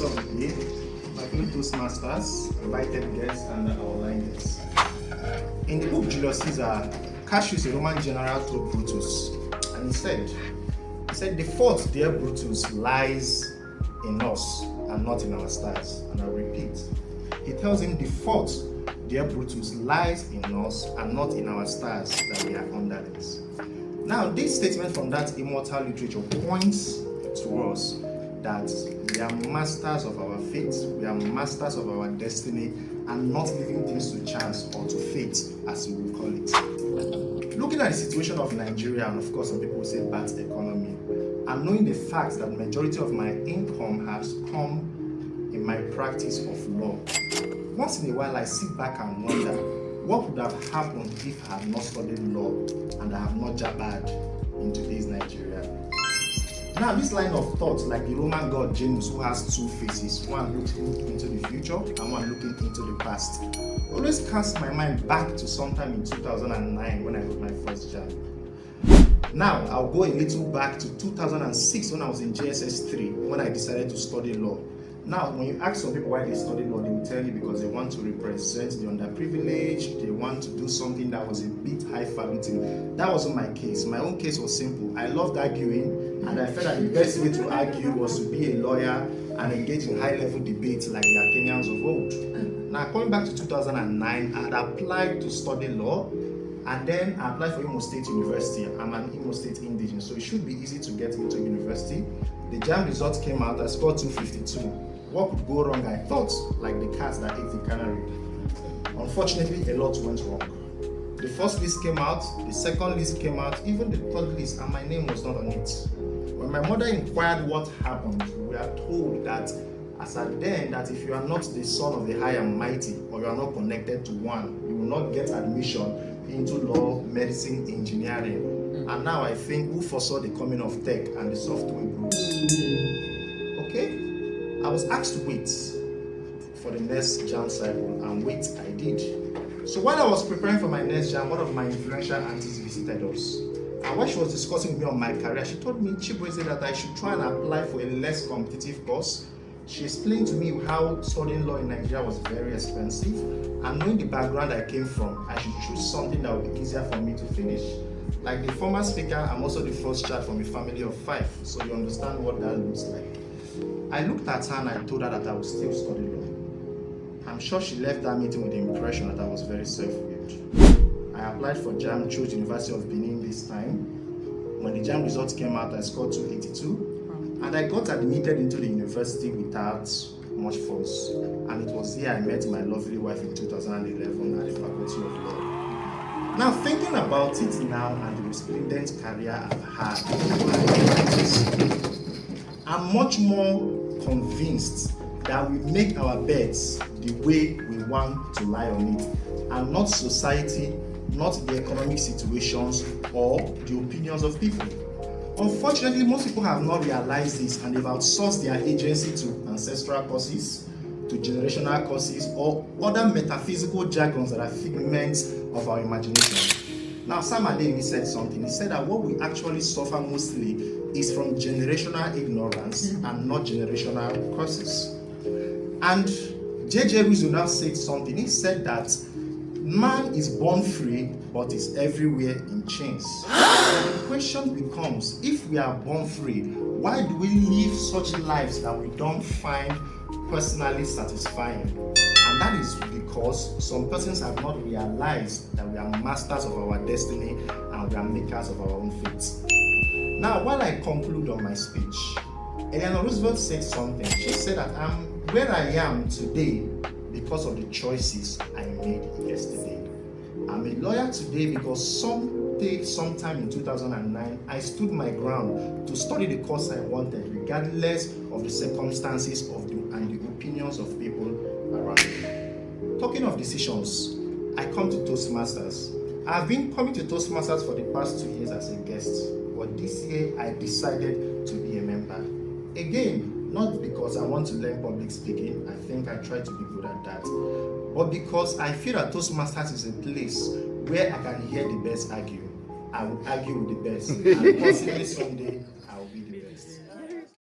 sponsor of the day, my fellow Toastmasters, invited guests, and our online guests. In the book Julius Caesar, Cassius, a Roman general, told Brutus, and he said, the fault, dear Brutus, lies in us and not in our stars. And I'll repeat. He tells him the fault, dear Brutus, lies in us and not in our stars, that we are underlings. Now, this statement from that immortal literature points to us that we are masters of our fate, we are masters of our destiny, and not leaving things to chance or to fate, as we will call it. Looking at the situation of Nigeria, and of course some people will say bad economy, and knowing the fact that the majority of my income has come in my practice of law, once in a while I sit back and wonder what would have happened if I had not studied law and I have not jabbered in today's Nigeria. Now, this line of thought, like the Roman god Janus, who has two faces, one looking into the future and one looking into the past, always casts my mind back to sometime in 2009 when I wrote my first jam. Now, I'll go a little back to 2006 when I was in JSS 3 when I decided to study law. Now, when you ask some people why they study law, they will tell you because they want to represent the underprivileged, they want to do something that was a bit highfalutin. That wasn't my case. My own case was simple. I loved arguing, and I felt that the best way to argue was to be a lawyer and engage in high-level debates like the Athenians of old. Now, coming back to 2009, I had applied to study law, and then I applied for Imo State University. I'm an Imo State indigenous, so it should be easy to get into university. The JAMB results came out, I scored 252. What could go wrong? I thought, like the cat that ate the canary. Unfortunately, a lot went wrong. The first list came out, the second list came out, even the third list, and my name was not on it. When my mother inquired what happened, we are told that as at then, that if you are not the son of the high and mighty, or you are not connected to one, you will not get admission into law, medicine, engineering. And now I think, who foresaw the coming of tech and the software groups? Okay? I was asked to wait for the next jam cycle, and wait I did. So while I was preparing for my next jam, one of my influential aunties visited us. And while she was discussing with me on my career, she told me, Chibueze, that I should try and apply for a less competitive course. She explained to me how studying law in Nigeria was very expensive, and knowing the background I came from, I should choose something that would be easier for me to finish. Like the former speaker, I'm also the first child from a family of 5, so you understand what that looks like. I looked at her and I told her that I would still study law. I'm sure she left that meeting with the impression that I was very self-willed. I applied for JAM, chose University of Benin this time. When the JAM results came out, I scored 282, and I got admitted into the university without much fuss. And it was here I met my lovely wife in 2011 at the Faculty of Law. Now, thinking about it now and the resplendent career I've had, I'm much more convinced that we make our beds the way we want to lie on it, and not society, not the economic situations or the opinions of people. Unfortunately, most people have not realized this, and they've outsourced their agency to ancestral causes, to generational causes, or other metaphysical jargons that are figments of our imagination. Now, Sam Adeyemi said something. He said that what we actually suffer mostly is from generational ignorance and not generational causes. And J.J. Rizzo now said something. He said that man is born free, but is everywhere in chains. So the question becomes, if we are born free, why do we live such lives that we don't find personally satisfying? And that is because some persons have not realized that we are masters of our destiny and we are makers of our own fate. Now, while I conclude on my speech, Eleanor Roosevelt said something. She said that I'm where I am today because of the choices I made yesterday. I'm a lawyer today because sometime in 2009, I stood my ground to study the course I wanted, regardless of the circumstances and the opinions of people around me. Talking of decisions, I come to Toastmasters. I've been coming to Toastmasters for the past 2 years as a guest, but this year I decided to be a member. Again, not because I want to learn public speaking, I think I try to be good at that, but because I feel that Toastmasters is a place where I can hear the best argue. I will argue with the best, and possibly someday